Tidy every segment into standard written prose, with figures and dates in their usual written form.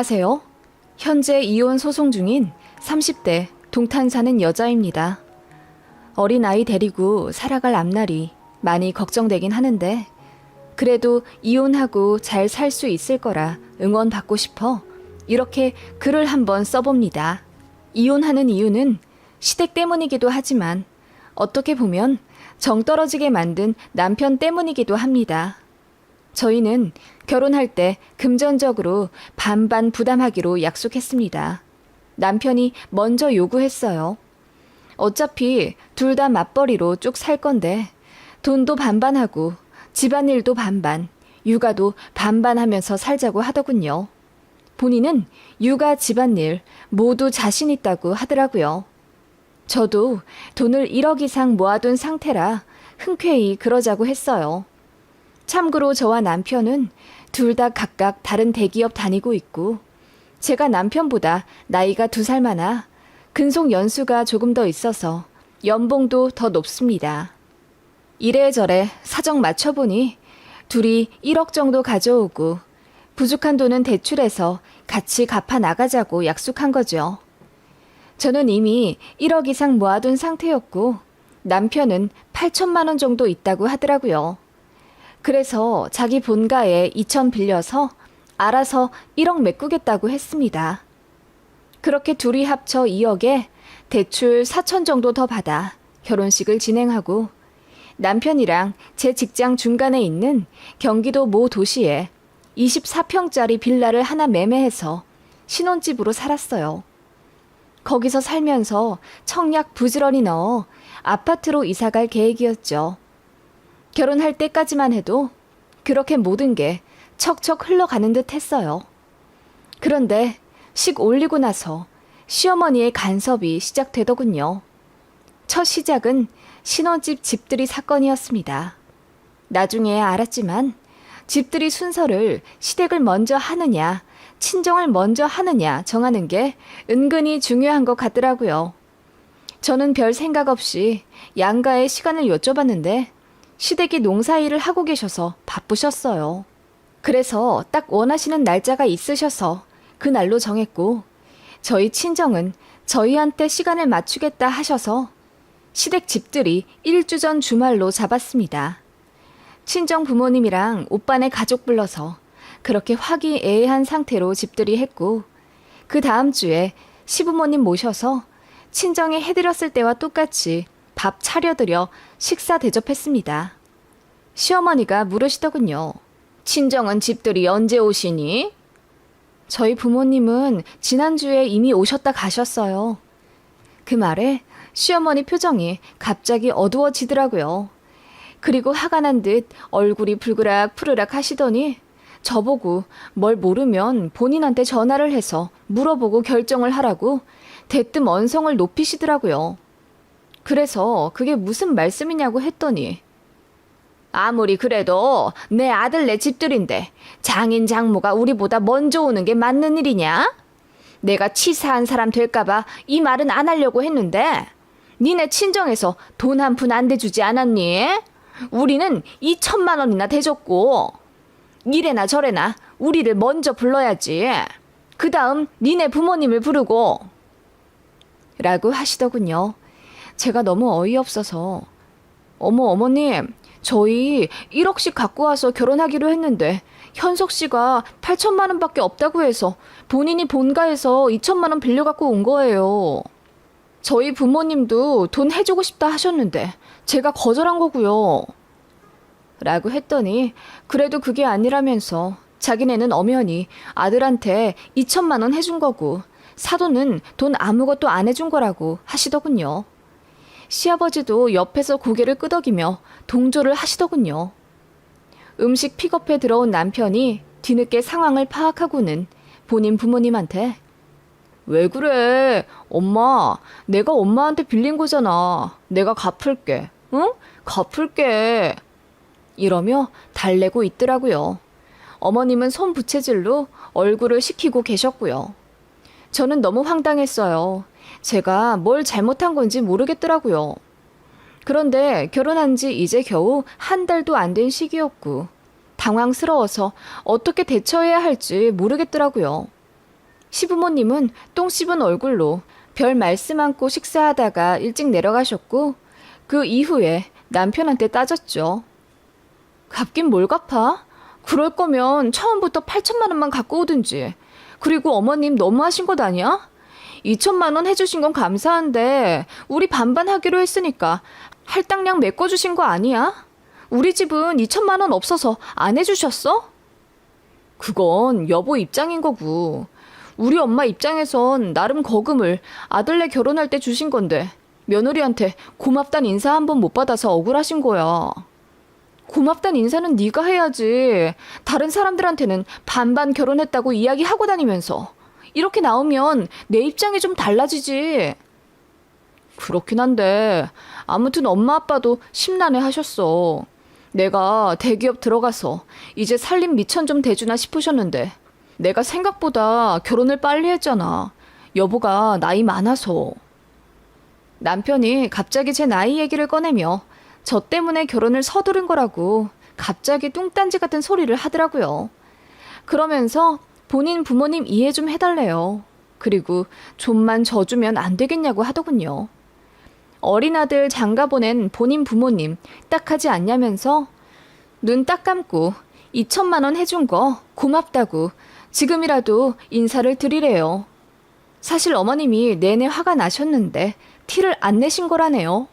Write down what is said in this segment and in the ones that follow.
안녕하세요. 현재 이혼 소송 중인 30대 동탄 사는 여자입니다. 어린 아이 데리고 살아갈 앞날이 많이 걱정되긴 하는데 그래도 이혼하고 잘 살 수 있을 거라 응원받고 싶어 이렇게 글을 한번 써봅니다. 이혼하는 이유는 시댁 때문이기도 하지만 어떻게 보면 정 떨어지게 만든 남편 때문이기도 합니다. 저희는 결혼할 때 금전적으로 반반 부담하기로 약속했습니다. 남편이 먼저 요구했어요. 어차피 둘 다 맞벌이로 쭉 살 건데 돈도 반반하고 집안일도 반반, 육아도 반반 하면서 살자고 하더군요. 본인은 육아 집안일 모두 자신 있다고 하더라고요. 저도 돈을 1억 이상 모아둔 상태라 흔쾌히 그러자고 했어요. 참고로 저와 남편은 둘 다 각각 다른 대기업 다니고 있고 제가 남편보다 나이가 2살 많아 근속 연수가 조금 더 있어서 연봉도 더 높습니다. 이래저래 사정 맞춰보니 둘이 1억 정도 가져오고 부족한 돈은 대출해서 같이 갚아 나가자고 약속한 거죠. 저는 이미 1억 이상 모아둔 상태였고 남편은 8천만 원 정도 있다고 하더라고요. 그래서 자기 본가에 2천 빌려서 알아서 1억 메꾸겠다고 했습니다. 그렇게 둘이 합쳐 2억에 대출 4천 정도 더 받아 결혼식을 진행하고 남편이랑 제 직장 중간에 있는 경기도 모 도시에 24평짜리 빌라를 하나 매매해서 신혼집으로 살았어요. 거기서 살면서 청약 부지런히 넣어 아파트로 이사갈 계획이었죠. 결혼할 때까지만 해도 그렇게 모든 게 척척 흘러가는 듯 했어요. 그런데 식 올리고 나서 시어머니의 간섭이 시작되더군요. 첫 시작은 신혼집 집들이 사건이었습니다. 나중에 알았지만 집들이 순서를 시댁을 먼저 하느냐, 친정을 먼저 하느냐 정하는 게 은근히 중요한 것 같더라고요. 저는 별 생각 없이 양가의 시간을 여쭤봤는데 시댁이 농사일을 하고 계셔서 바쁘셨어요. 그래서 딱 원하시는 날짜가 있으셔서 그 날로 정했고 저희 친정은 저희한테 시간을 맞추겠다 하셔서 시댁 집들이 1주 전 주말로 잡았습니다. 친정 부모님이랑 오빠네 가족 불러서 그렇게 화기애애한 상태로 집들이 했고 그 다음 주에 시부모님 모셔서 친정에 해드렸을 때와 똑같이 밥 차려드려 식사 대접했습니다. 시어머니가 물으시더군요. 친정은 집들이 언제 오시니? 저희 부모님은 지난주에 이미 오셨다 가셨어요. 그 말에 시어머니 표정이 갑자기 어두워지더라고요. 그리고 화가 난 듯 얼굴이 불그락 푸르락 하시더니 저보고 뭘 모르면 본인한테 전화를 해서 물어보고 결정을 하라고 대뜸 언성을 높이시더라고요. 그래서 그게 무슨 말씀이냐고 했더니 아무리 그래도 내 아들네 집들인데 장인 장모가 우리보다 먼저 오는 게 맞는 일이냐? 내가 치사한 사람 될까봐 이 말은 안 하려고 했는데 니네 친정에서 돈 한 푼 안 대주지 않았니? 우리는 2천만 원이나 대줬고 이래나 저래나 우리를 먼저 불러야지. 그 다음 니네 부모님을 부르고 라고 하시더군요. 제가 너무 어이없어서 어머님 저희 1억씩 갖고 와서 결혼하기로 했는데 현석 씨가 8천만 원밖에 없다고 해서 본인이 본가에서 2천만 원 빌려갖고 온 거예요. 저희 부모님도 돈 해주고 싶다 하셨는데 제가 거절한 거고요. 라고 했더니 그래도 그게 아니라면서 자기네는 엄연히 아들한테 2천만 원 해준 거고 사돈은 돈 아무것도 안 해준 거라고 하시더군요. 시아버지도 옆에서 고개를 끄덕이며 동조를 하시더군요. 음식 픽업해 들어온 남편이 뒤늦게 상황을 파악하고는 본인 부모님한테 왜 그래? 엄마, 내가 엄마한테 빌린 거잖아. 내가 갚을게. 응? 갚을게. 이러며 달래고 있더라고요. 어머님은 손부채질로 얼굴을 식히고 계셨고요. 저는 너무 황당했어요. 제가 뭘 잘못한 건지 모르겠더라고요. 그런데 결혼한 지 이제 겨우 한 달도 안 된 시기였고 당황스러워서 어떻게 대처해야 할지 모르겠더라고요. 시부모님은 똥 씹은 얼굴로 별 말씀 않고 식사하다가 일찍 내려가셨고 그 이후에 남편한테 따졌죠. 갚긴 뭘 갚아? 그럴 거면 처음부터 8천만 원만 갖고 오든지. 그리고 어머님 너무하신 것 아니야? 2천만 원 해주신 건 감사한데 우리 반반 하기로 했으니까 할당량 메꿔주신 거 아니야? 우리 집은 2천만 원 없어서 안 해주셨어? 그건 여보 입장인 거고 우리 엄마 입장에선 나름 거금을 아들네 결혼할 때 주신 건데 며느리한테 고맙단 인사 한 번 못 받아서 억울하신 거야. 고맙단 인사는 네가 해야지. 다른 사람들한테는 반반 결혼했다고 이야기하고 다니면서. 이렇게 나오면 내 입장이 좀 달라지지. 그렇긴 한데 아무튼 엄마 아빠도 심란해 하셨어. 내가 대기업 들어가서 이제 살림 미천 좀 대주나 싶으셨는데 내가 생각보다 결혼을 빨리 했잖아. 여보가 나이 많아서. 남편이 갑자기 제 나이 얘기를 꺼내며 저 때문에 결혼을 서두른 거라고 갑자기 뚱딴지 같은 소리를 하더라고요. 그러면서 본인 부모님 이해 좀 해달래요. 그리고 좀만 져주면 안 되겠냐고 하더군요. 어린 아들 장가 보낸 본인 부모님 딱하지 않냐면서 눈 딱 감고 2천만 원 해준 거 고맙다고 지금이라도 인사를 드리래요. 사실 어머님이 내내 화가 나셨는데 티를 안 내신 거라네요.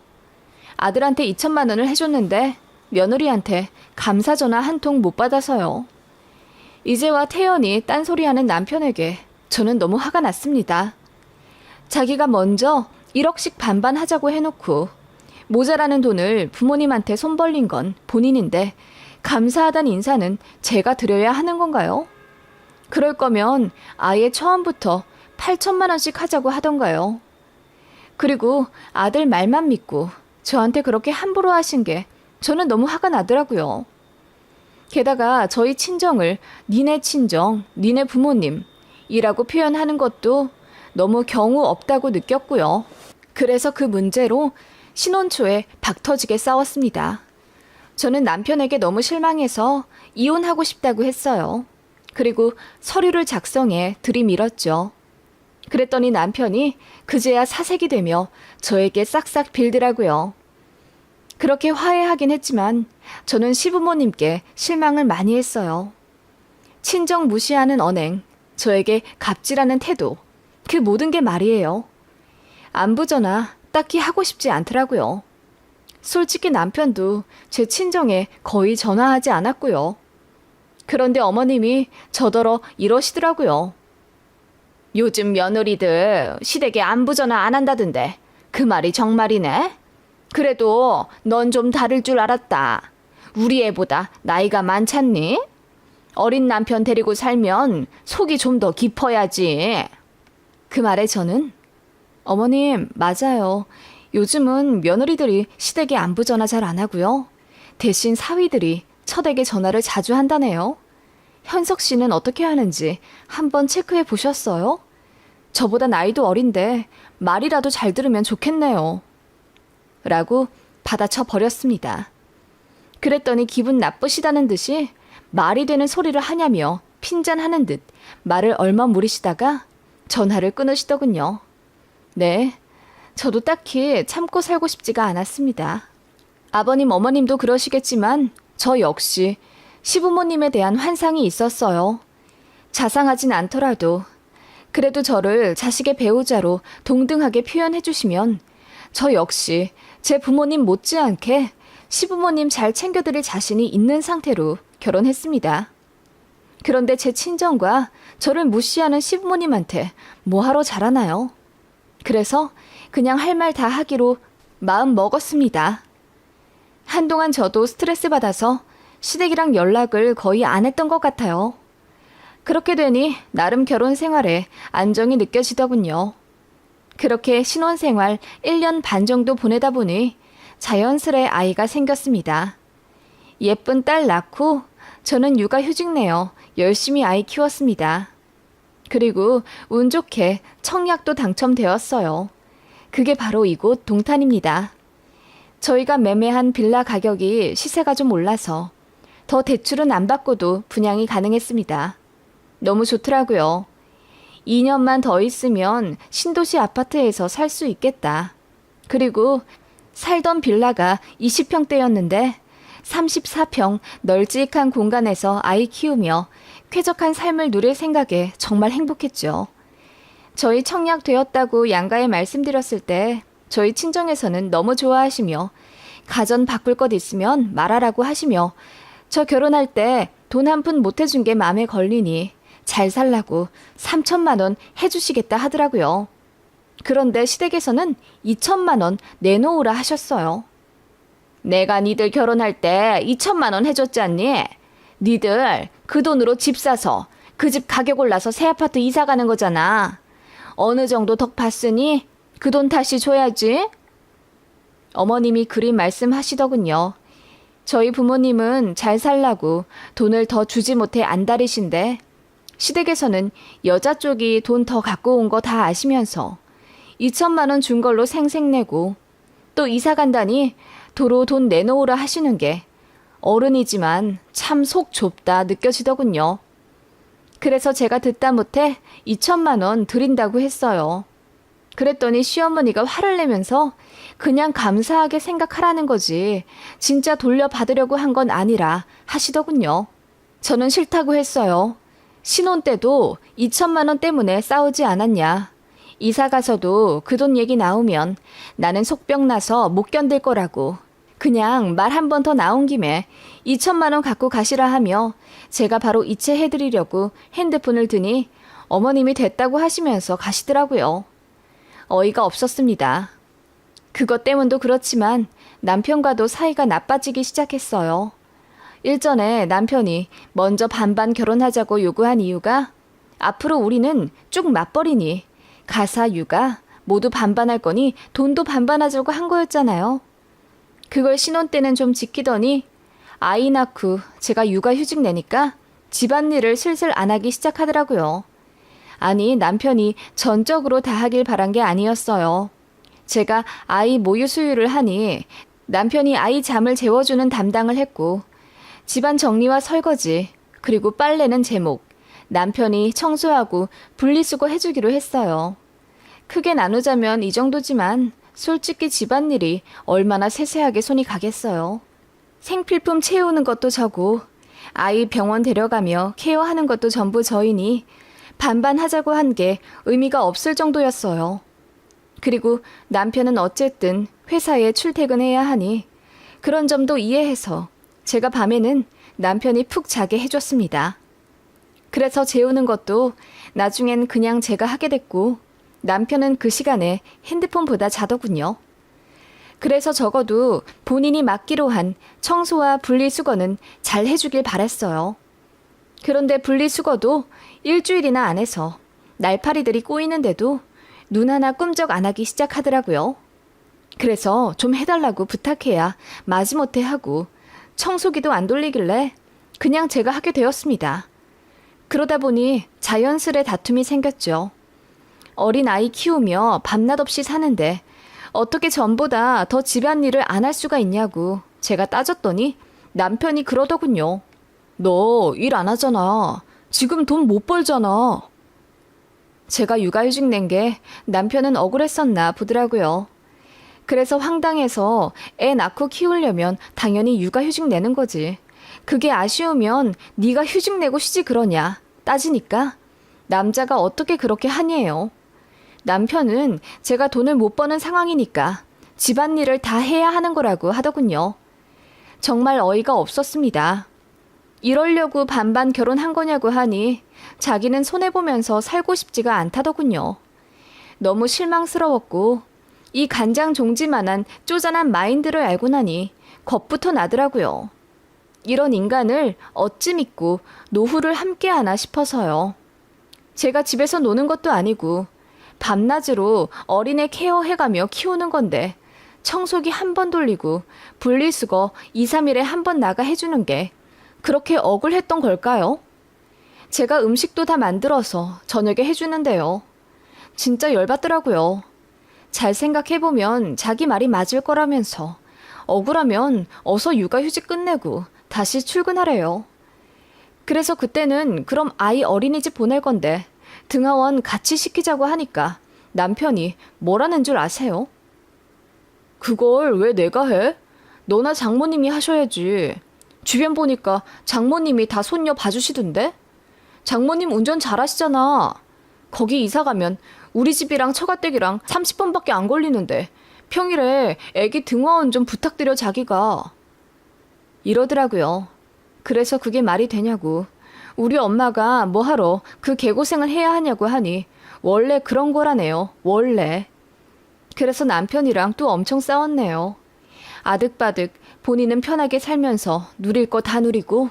아들한테 2천만 원을 해줬는데 며느리한테 감사 전화 한 통 못 받아서요. 이제와 태연이 딴소리하는 남편에게 저는 너무 화가 났습니다. 자기가 먼저 1억씩 반반 하자고 해놓고 모자라는 돈을 부모님한테 손 벌린 건 본인인데 감사하단 인사는 제가 드려야 하는 건가요? 그럴 거면 아예 처음부터 8천만 원씩 하자고 하던가요. 그리고 아들 말만 믿고 저한테 그렇게 함부로 하신 게 저는 너무 화가 나더라고요. 게다가 저희 친정을 니네 친정, 니네 부모님이라고 표현하는 것도 너무 경우 없다고 느꼈고요. 그래서 그 문제로 신혼 초에 박터지게 싸웠습니다. 저는 남편에게 너무 실망해서 이혼하고 싶다고 했어요. 그리고 서류를 작성해 들이밀었죠. 그랬더니 남편이 그제야 사색이 되며 저에게 싹싹 빌더라고요. 그렇게 화해하긴 했지만 저는 시부모님께 실망을 많이 했어요. 친정 무시하는 언행, 저에게 갑질하는 태도, 그 모든 게 말이에요. 안부 전화 딱히 하고 싶지 않더라고요. 솔직히 남편도 제 친정에 거의 전화하지 않았고요. 그런데 어머님이 저더러 이러시더라고요. 요즘 며느리들 시댁에 안부 전화 안 한다던데 그 말이 정말이네? 그래도 넌 좀 다를 줄 알았다. 우리 애보다 나이가 많잖니? 어린 남편 데리고 살면 속이 좀 더 깊어야지. 그 말에 저는 어머님 맞아요. 요즘은 며느리들이 시댁에 안부 전화 잘 안 하고요. 대신 사위들이 처댁에 전화를 자주 한다네요. 현석 씨는 어떻게 하는지 한번 체크해 보셨어요? 저보다 나이도 어린데 말이라도 잘 들으면 좋겠네요. 라고 받아쳐 버렸습니다. 그랬더니 기분 나쁘시다는 듯이 말이 되는 소리를 하냐며 핀잔하는 듯 말을 얼머무리시다가 전화를 끊으시더군요. 네, 저도 딱히 참고 살고 싶지가 않았습니다. 아버님 어머님도 그러시겠지만 저 역시 시부모님에 대한 환상이 있었어요. 자상하진 않더라도 그래도 저를 자식의 배우자로 동등하게 표현해 주시면 저 역시 제 부모님 못지않게 시부모님 잘 챙겨드릴 자신이 있는 상태로 결혼했습니다. 그런데 제 친정과 저를 무시하는 시부모님한테 뭐하러 잘하나요? 그래서 그냥 할 말 다 하기로 마음 먹었습니다. 한동안 저도 스트레스 받아서 시댁이랑 연락을 거의 안 했던 것 같아요. 그렇게 되니 나름 결혼 생활에 안정이 느껴지더군요. 그렇게 신혼생활 1년 반 정도 보내다 보니 자연스레 아이가 생겼습니다. 예쁜 딸 낳고 저는 육아휴직 내어 열심히 아이 키웠습니다. 그리고 운 좋게 청약도 당첨되었어요. 그게 바로 이곳 동탄입니다. 저희가 매매한 빌라 가격이 시세가 좀 올라서 더 대출은 안 받고도 분양이 가능했습니다. 너무 좋더라고요. 2년만 더 있으면 신도시 아파트에서 살 수 있겠다. 그리고 살던 빌라가 20평대였는데 34평 널찍한 공간에서 아이 키우며 쾌적한 삶을 누릴 생각에 정말 행복했죠. 저희 청약 되었다고 양가에 말씀드렸을 때 저희 친정에서는 너무 좋아하시며 가전 바꿀 것 있으면 말하라고 하시며 저 결혼할 때 돈 한 푼 못 해준 게 마음에 걸리니 잘 살라고 3천만 원 해주시겠다 하더라고요. 그런데 시댁에서는 2천만 원 내놓으라 하셨어요. 내가 니들 결혼할 때 2천만 원 해줬지 않니? 니들 그 돈으로 집 사서 그 집 가격 올라서 새 아파트 이사 가는 거잖아. 어느 정도 덕 봤으니 그 돈 다시 줘야지. 어머님이 그리 말씀하시더군요. 저희 부모님은 잘 살라고 돈을 더 주지 못해 안달이신데 시댁에서는 여자 쪽이 돈 더 갖고 온 거 다 아시면서 2천만 원 준 걸로 생색내고 또 이사 간다니 도로 돈 내놓으라 하시는 게 어른이지만 참 속 좁다 느껴지더군요. 그래서 제가 듣다 못해 2천만 원 드린다고 했어요. 그랬더니 시어머니가 화를 내면서 그냥 감사하게 생각하라는 거지 진짜 돌려받으려고 한 건 아니라 하시더군요. 저는 싫다고 했어요. 신혼 때도 2천만 원 때문에 싸우지 않았냐. 이사 가서도 그 돈 얘기 나오면 나는 속병 나서 못 견딜 거라고. 그냥 말 한 번 더 나온 김에 2천만 원 갖고 가시라 하며 제가 바로 이체해드리려고 핸드폰을 드니 어머님이 됐다고 하시면서 가시더라고요. 어이가 없었습니다. 그것 때문도 그렇지만 남편과도 사이가 나빠지기 시작했어요. 일전에 남편이 먼저 반반 결혼하자고 요구한 이유가 앞으로 우리는 쭉 맞벌이니 가사 육아 모두 반반할 거니 돈도 반반하자고 한 거였잖아요. 그걸 신혼 때는 좀 지키더니 아이 낳고 제가 육아휴직 내니까 집안일을 슬슬 안 하기 시작하더라고요. 아니 남편이 전적으로 다 하길 바란 게 아니었어요. 제가 아이 모유 수유를 하니 남편이 아이 잠을 재워주는 담당을 했고 집안 정리와 설거지 그리고 빨래는 제목 남편이 청소하고 분리수거 해주기로 했어요. 크게 나누자면 이 정도지만 솔직히 집안일이 얼마나 세세하게 손이 가겠어요. 생필품 채우는 것도 저고 아이 병원 데려가며 케어하는 것도 전부 저이니 반반 하자고 한 게 의미가 없을 정도였어요. 그리고 남편은 어쨌든 회사에 출퇴근해야 하니 그런 점도 이해해서 제가 밤에는 남편이 푹 자게 해줬습니다. 그래서 재우는 것도 나중엔 그냥 제가 하게 됐고 남편은 그 시간에 핸드폰 보다 자더군요. 그래서 적어도 본인이 맡기로 한 청소와 분리수거는 잘 해주길 바랬어요. 그런데 분리수거도 일주일이나 안 해서 날파리들이 꼬이는데도 눈 하나 꿈쩍 안 하기 시작하더라고요. 그래서 좀 해달라고 부탁해야 마지못해 하고 청소기도 안 돌리길래 그냥 제가 하게 되었습니다. 그러다 보니 자연스레 다툼이 생겼죠. 어린 아이 키우며 밤낮 없이 사는데 어떻게 전보다 더 집안일을 안 할 수가 있냐고 제가 따졌더니 남편이 그러더군요. 너 일 안 하잖아. 지금 돈 못 벌잖아. 제가 육아휴직 낸 게 남편은 억울했었나 보더라고요. 그래서 황당해서 애 낳고 키우려면 당연히 육아휴직 내는 거지. 그게 아쉬우면 네가 휴직 내고 쉬지 그러냐 따지니까 남자가 어떻게 그렇게 하니에요. 남편은 제가 돈을 못 버는 상황이니까 집안일을 다 해야 하는 거라고 하더군요. 정말 어이가 없었습니다. 이러려고 반반 결혼한 거냐고 하니 자기는 손해보면서 살고 싶지가 않다더군요. 너무 실망스러웠고 이 간장 종지만한 쪼잔한 마인드를 알고 나니 겁부터 나더라고요. 이런 인간을 어찌 믿고 노후를 함께 하나 싶어서요. 제가 집에서 노는 것도 아니고 밤낮으로 어린애 케어해가며 키우는 건데 청소기 한 번 돌리고 분리수거 2, 3일에 한 번 나가 해주는 게 그렇게 억울했던 걸까요? 제가 음식도 다 만들어서 저녁에 해주는데요. 진짜 열받더라고요. 잘 생각해보면 자기 말이 맞을 거라면서 억울하면 어서 육아휴직 끝내고 다시 출근하래요. 그래서 그때는 그럼 아이 어린이집 보낼 건데 등하원 같이 시키자고 하니까 남편이 뭐라는 줄 아세요? 그걸 왜 내가 해? 너나 장모님이 하셔야지. 주변 보니까 장모님이 다 손녀 봐주시던데? 장모님 운전 잘하시잖아. 거기 이사 가면 우리 집이랑 처가댁이랑 30분밖에 안 걸리는데 평일에 애기 등하원 좀 부탁드려 자기가. 이러더라고요. 그래서 그게 말이 되냐고. 우리 엄마가 뭐하러 그 개고생을 해야 하냐고 하니 원래 그런 거라네요. 원래. 그래서 남편이랑 또 엄청 싸웠네요. 아득바득 본인은 편하게 살면서 누릴 거 다 누리고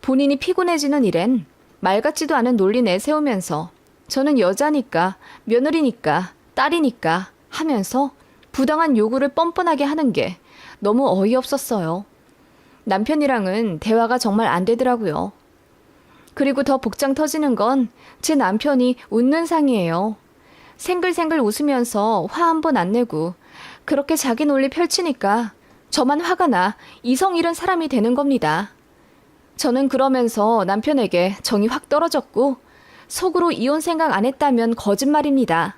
본인이 피곤해지는 일엔 말 같지도 않은 논리 내세우면서 저는 여자니까 며느리니까 딸이니까 하면서 부당한 요구를 뻔뻔하게 하는 게 너무 어이없었어요. 남편이랑은 대화가 정말 안 되더라고요. 그리고 더 복장 터지는 건 제 남편이 웃는 상이에요. 생글생글 웃으면서 화 한 번 안 내고 그렇게 자기 논리 펼치니까 저만 화가 나 이성 잃은 사람이 되는 겁니다. 저는 그러면서 남편에게 정이 확 떨어졌고 속으로 이혼 생각 안 했다면 거짓말입니다.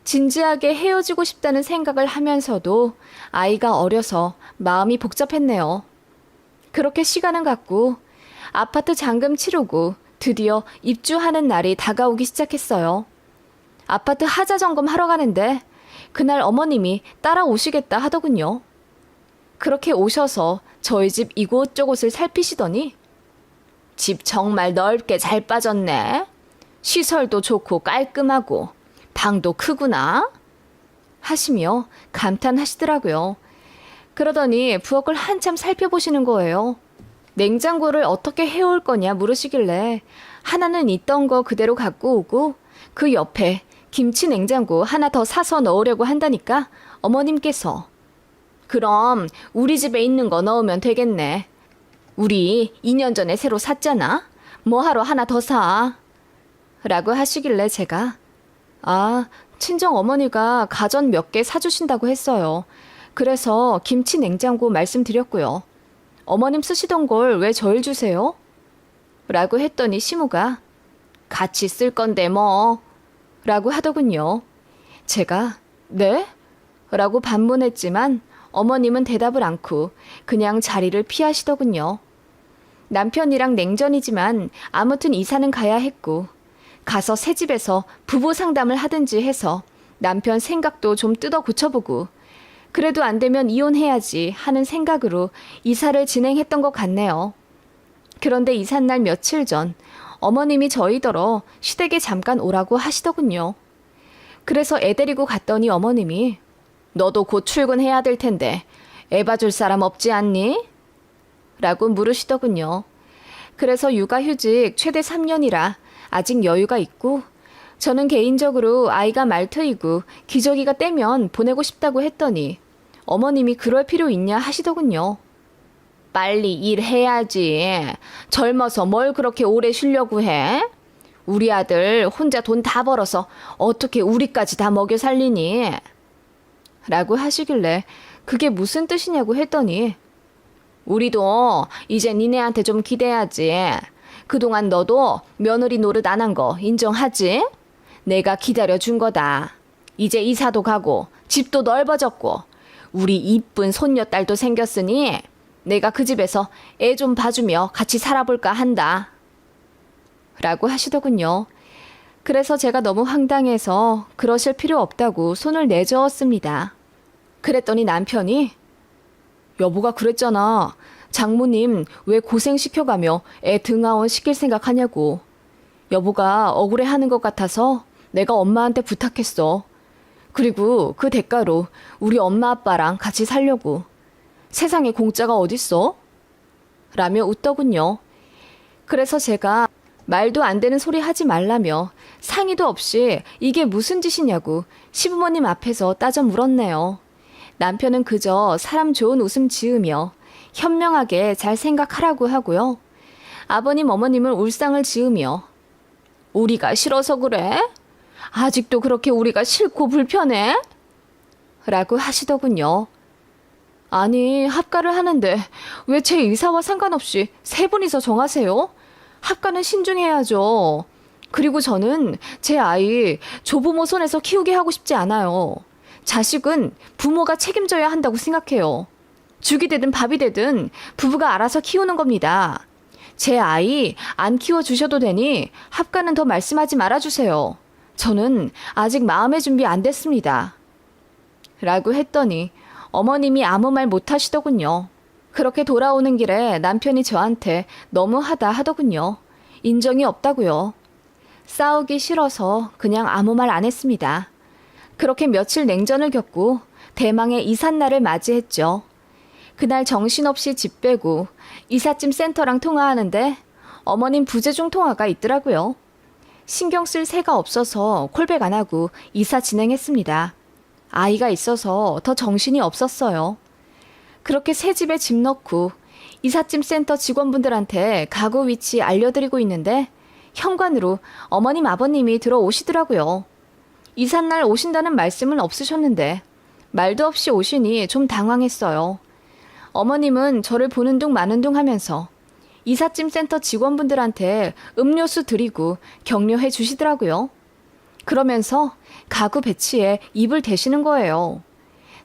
진지하게 헤어지고 싶다는 생각을 하면서도 아이가 어려서 마음이 복잡했네요. 그렇게 시간은 갔고 아파트 잔금 치르고 드디어 입주하는 날이 다가오기 시작했어요. 아파트 하자 점검 하러 가는데 그날 어머님이 따라오시겠다 하더군요. 그렇게 오셔서 저희 집 이곳저곳을 살피시더니 집 정말 넓게 잘 빠졌네. 시설도 좋고 깔끔하고 방도 크구나 하시며 감탄하시더라고요. 그러더니 부엌을 한참 살펴보시는 거예요. 냉장고를 어떻게 해올 거냐 물으시길래 하나는 있던 거 그대로 갖고 오고 그 옆에 김치 냉장고 하나 더 사서 넣으려고 한다니까 어머님께서 그럼 우리 집에 있는 거 넣으면 되겠네. 우리 2년 전에 새로 샀잖아. 뭐하러 하나 더 사? 라고 하시길래 제가 친정 어머니가 가전 몇 개 사주신다고 했어요. 그래서 김치 냉장고 말씀드렸고요. 어머님 쓰시던 걸 왜 저를 주세요? 라고 했더니 시무가 같이 쓸 건데 뭐 라고 하더군요. 제가 네? 라고 반문했지만 어머님은 대답을 않고 그냥 자리를 피하시더군요. 남편이랑 냉전이지만 아무튼 이사는 가야 했고 가서 새 집에서 부부 상담을 하든지 해서 남편 생각도 좀 뜯어 고쳐보고 그래도 안 되면 이혼해야지 하는 생각으로 이사를 진행했던 것 같네요. 그런데 이삿날 며칠 전 어머님이 저희더러 시댁에 잠깐 오라고 하시더군요. 그래서 애 데리고 갔더니 어머님이 너도 곧 출근해야 될 텐데 애 봐줄 사람 없지 않니? 라고 물으시더군요. 그래서 육아휴직 최대 3년이라 아직 여유가 있고 저는 개인적으로 아이가 말트이고 기저귀가 떼면 보내고 싶다고 했더니 어머님이 그럴 필요 있냐 하시더군요. 빨리 일해야지. 젊어서 뭘 그렇게 오래 쉬려고 해? 우리 아들 혼자 돈 다 벌어서 어떻게 우리까지 다 먹여 살리니? 라고 하시길래 그게 무슨 뜻이냐고 했더니 우리도 이제 니네한테 좀 기대야지. 그동안 너도 며느리 노릇 안 한 거 인정하지? 내가 기다려준 거다. 이제 이사도 가고 집도 넓어졌고 우리 이쁜 손녀딸도 생겼으니 내가 그 집에서 애 좀 봐주며 같이 살아볼까 한다. 라고 하시더군요. 그래서 제가 너무 황당해서 그러실 필요 없다고 손을 내저었습니다. 그랬더니 남편이 여보가 그랬잖아. 장모님 왜 고생시켜가며 애 등하원 시킬 생각하냐고. 여보가 억울해하는 것 같아서 내가 엄마한테 부탁했어. 그리고 그 대가로 우리 엄마 아빠랑 같이 살려고. 세상에 공짜가 어딨어? 라며 웃더군요. 그래서 제가 말도 안 되는 소리 하지 말라며 상의도 없이 이게 무슨 짓이냐고 시부모님 앞에서 따져 물었네요. 남편은 그저 사람 좋은 웃음 지으며 현명하게 잘 생각하라고 하고요. 아버님 어머님은 울상을 지으며 우리가 싫어서 그래? 아직도 그렇게 우리가 싫고 불편해? 라고 하시더군요. 아니 합가를 하는데 왜 제 의사와 상관없이 세 분이서 정하세요? 합가는 신중해야죠. 그리고 저는 제 아이 조부모 손에서 키우게 하고 싶지 않아요. 자식은 부모가 책임져야 한다고 생각해요. 죽이 되든 밥이 되든 부부가 알아서 키우는 겁니다. 제 아이 안 키워주셔도 되니 합가는 더 말씀하지 말아주세요. 저는 아직 마음의 준비 안 됐습니다. 라고 했더니 어머님이 아무 말 못하시더군요. 그렇게 돌아오는 길에 남편이 저한테 너무하다 하더군요. 인정이 없다고요. 싸우기 싫어서 그냥 아무 말 안 했습니다. 그렇게 며칠 냉전을 겪고 대망의 이삿날을 맞이했죠. 그날 정신없이 집 빼고 이삿짐 센터랑 통화하는데 어머님 부재중 통화가 있더라고요. 신경 쓸 새가 없어서 콜백 안 하고 이사 진행했습니다. 아이가 있어서 더 정신이 없었어요. 그렇게 새 집에 집 넣고 이삿짐 센터 직원분들한테 가구 위치 알려드리고 있는데 현관으로 어머님 아버님이 들어오시더라고요. 이삿날 오신다는 말씀은 없으셨는데 말도 없이 오시니 좀 당황했어요. 어머님은 저를 보는 둥 마는 둥 하면서 이삿짐 센터 직원분들한테 음료수 드리고 격려해 주시더라고요. 그러면서 가구 배치에 입을 대시는 거예요.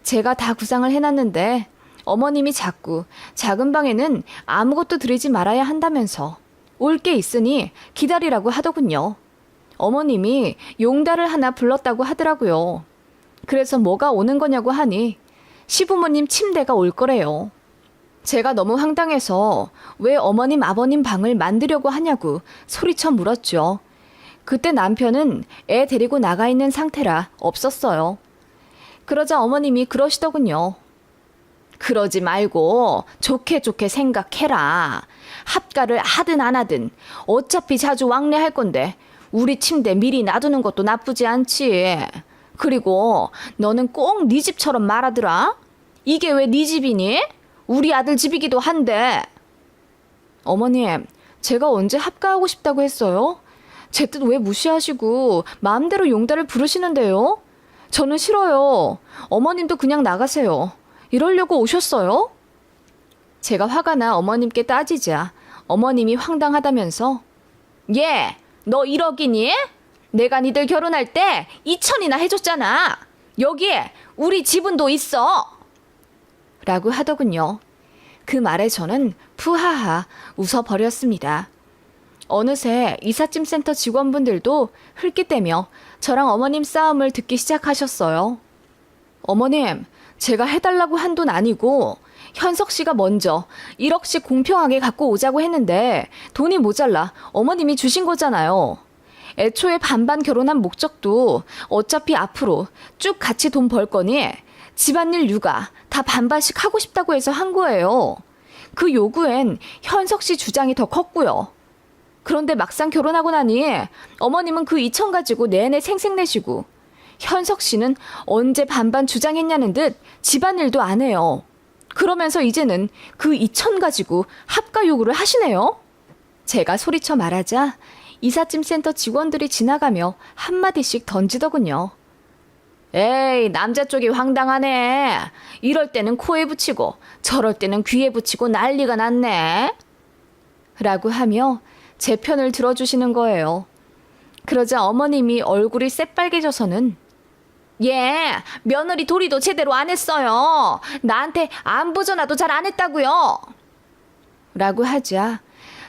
제가 다 구상을 해놨는데 어머님이 자꾸 작은 방에는 아무것도 들이지 말아야 한다면서 올 게 있으니 기다리라고 하더군요. 어머님이 용달을 하나 불렀다고 하더라고요. 그래서 뭐가 오는 거냐고 하니 시부모님 침대가 올 거래요. 제가 너무 황당해서 왜 어머님 아버님 방을 만들려고 하냐고 소리쳐 물었죠. 그때 남편은 애 데리고 나가 있는 상태라 없었어요. 그러자 어머님이 그러시더군요. 그러지 말고 좋게 좋게 생각해라. 합가를 하든 안 하든 어차피 자주 왕래할 건데 우리 침대 미리 놔두는 것도 나쁘지 않지. 그리고 너는 꼭 네 집처럼 말하더라. 이게 왜 네 집이니? 우리 아들 집이기도 한데. 어머님, 제가 언제 합가하고 싶다고 했어요? 제 뜻 왜 무시하시고 마음대로 용달을 부르시는데요? 저는 싫어요. 어머님도 그냥 나가세요. 이러려고 오셨어요? 제가 화가 나 어머님께 따지자 어머님이 황당하다면서 얘, 너 1억이니? 내가 니들 결혼할 때 2천이나 해줬잖아. 여기에 우리 지분도 있어. 라고 하더군요. 그 말에 저는 푸하하 웃어버렸습니다. 어느새 이삿짐 센터 직원분들도 흘낏대며 저랑 어머님 싸움을 듣기 시작하셨어요. 어머님, 제가 해달라고 한 돈 아니고 현석 씨가 먼저 1억씩 공평하게 갖고 오자고 했는데 돈이 모자라 어머님이 주신 거잖아요. 애초에 반반 결혼한 목적도 어차피 앞으로 쭉 같이 돈 벌 거니 집안일 육아 다 반반씩 하고 싶다고 해서 한 거예요. 그 요구엔 현석 씨 주장이 더 컸고요. 그런데 막상 결혼하고 나니 어머님은 그 2천 가지고 내내 생색내시고 현석 씨는 언제 반반 주장했냐는 듯 집안일도 안 해요. 그러면서 이제는 그 2천 가지고 합가 요구를 하시네요. 제가 소리쳐 말하자 이삿짐 센터 직원들이 지나가며 한마디씩 던지더군요. 에이, 남자 쪽이 황당하네. 이럴 때는 코에 붙이고 저럴 때는 귀에 붙이고 난리가 났네. 라고 하며 제 편을 들어주시는 거예요. 그러자 어머님이 얼굴이 새빨개져서는 예, 며느리 도리도 제대로 안 했어요. 나한테 안부 전화도 잘 안 했다고요. 라고 하자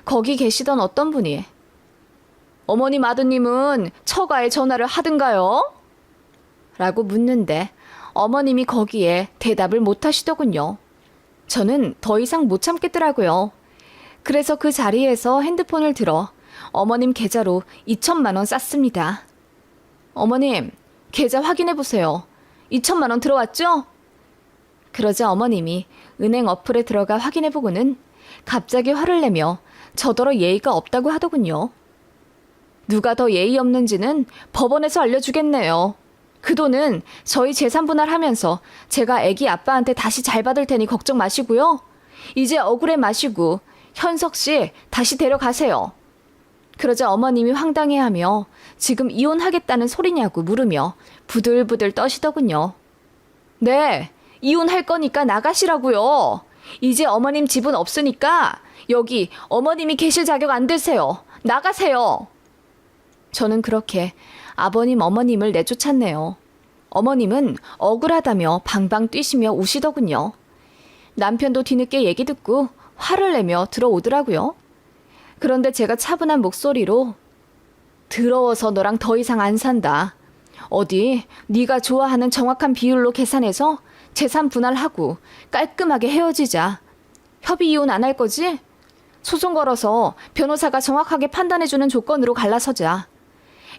거기 계시던 어떤 분이 어머님 아드님은 처가에 전화를 하든가요? 라고 묻는데 어머님이 거기에 대답을 못 하시더군요. 저는 더 이상 못 참겠더라고요. 그래서 그 자리에서 핸드폰을 들어 어머님 계좌로 2천만 원 쌌습니다. 어머님, 계좌 확인해보세요. 2천만 원 들어왔죠? 그러자 어머님이 은행 어플에 들어가 확인해보고는 갑자기 화를 내며 저더러 예의가 없다고 하더군요. 누가 더 예의 없는지는 법원에서 알려주겠네요. 그 돈은 저희 재산 분할하면서 제가 애기 아빠한테 다시 잘 받을 테니 걱정 마시고요. 이제 억울해 마시고 현석 씨 다시 데려가세요. 그러자 어머님이 황당해하며 지금 이혼하겠다는 소리냐고 물으며 부들부들 떠시더군요. 네, 이혼할 거니까 나가시라고요. 이제 어머님 집은 없으니까 여기 어머님이 계실 자격 안 되세요. 나가세요. 저는 그렇게 아버님, 어머님을 내쫓았네요. 어머님은 억울하다며 방방 뛰시며 우시더군요. 남편도 뒤늦게 얘기 듣고 화를 내며 들어오더라고요. 그런데 제가 차분한 목소리로 더러워서 너랑 더 이상 안 산다. 어디 네가 좋아하는 정확한 비율로 계산해서 재산 분할하고 깔끔하게 헤어지자. 협의 이혼 안 할 거지? 소송 걸어서 변호사가 정확하게 판단해주는 조건으로 갈라서자.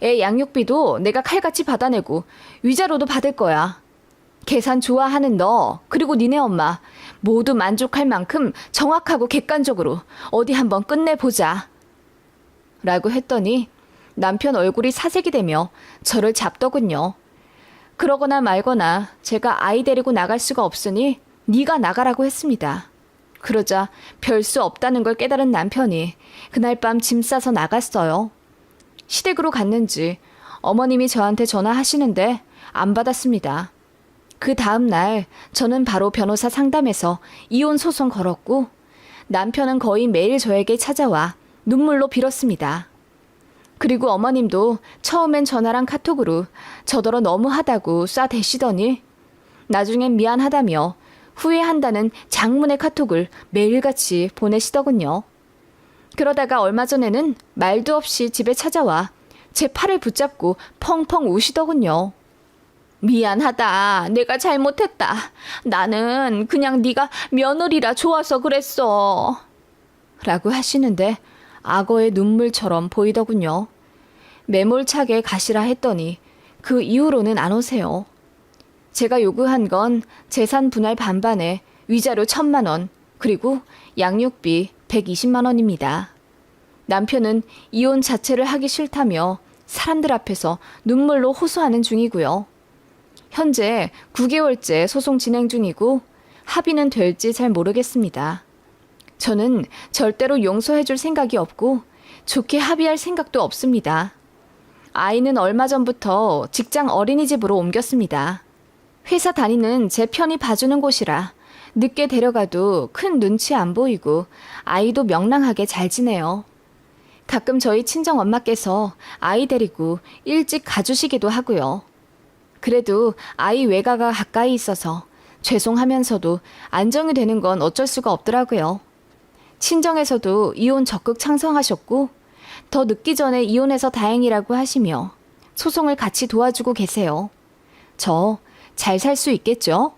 애 양육비도 내가 칼같이 받아내고 위자료도 받을 거야. 계산 좋아하는 너 그리고 니네 엄마 모두 만족할 만큼 정확하고 객관적으로 어디 한번 끝내보자. 라고 했더니 남편 얼굴이 사색이 되며 저를 잡더군요. 그러거나 말거나 제가 아이 데리고 나갈 수가 없으니 네가 나가라고 했습니다. 그러자 별 수 없다는 걸 깨달은 남편이 그날 밤 짐 싸서 나갔어요. 시댁으로 갔는지 어머님이 저한테 전화하시는데 안 받았습니다. 그 다음 날 저는 바로 변호사 상담에서 이혼 소송 걸었고 남편은 거의 매일 저에게 찾아와 눈물로 빌었습니다. 그리고 어머님도 처음엔 전화랑 카톡으로 저더러 너무하다고 쏴대시더니 나중엔 미안하다며 후회한다는 장문의 카톡을 매일같이 보내시더군요. 그러다가 얼마 전에는 말도 없이 집에 찾아와 제 팔을 붙잡고 펑펑 우시더군요. 미안하다. 내가 잘못했다. 나는 그냥 네가 며느리라 좋아서 그랬어. 라고 하시는데 악어의 눈물처럼 보이더군요. 매몰차게 가시라 했더니 그 이후로는 안 오세요. 제가 요구한 건 재산 분할 반반에 위자료 1,000만 원, 그리고 양육비 120만 원입니다. 남편은 이혼 자체를 하기 싫다며 사람들 앞에서 눈물로 호소하는 중이고요. 현재 9개월째 소송 진행 중이고 합의는 될지 잘 모르겠습니다. 저는 절대로 용서해줄 생각이 없고 좋게 합의할 생각도 없습니다. 아이는 얼마 전부터 직장 어린이집으로 옮겼습니다. 회사 다니는 제 편히 봐주는 곳이라 늦게 데려가도 큰 눈치 안 보이고 아이도 명랑하게 잘 지내요. 가끔 저희 친정 엄마께서 아이 데리고 일찍 가주시기도 하고요. 그래도 아이 외가가 가까이 있어서 죄송하면서도 안정이 되는 건 어쩔 수가 없더라고요. 친정에서도 이혼 적극 찬성하셨고 더 늦기 전에 이혼해서 다행이라고 하시며 소송을 같이 도와주고 계세요. 저 잘 살 수 있겠죠?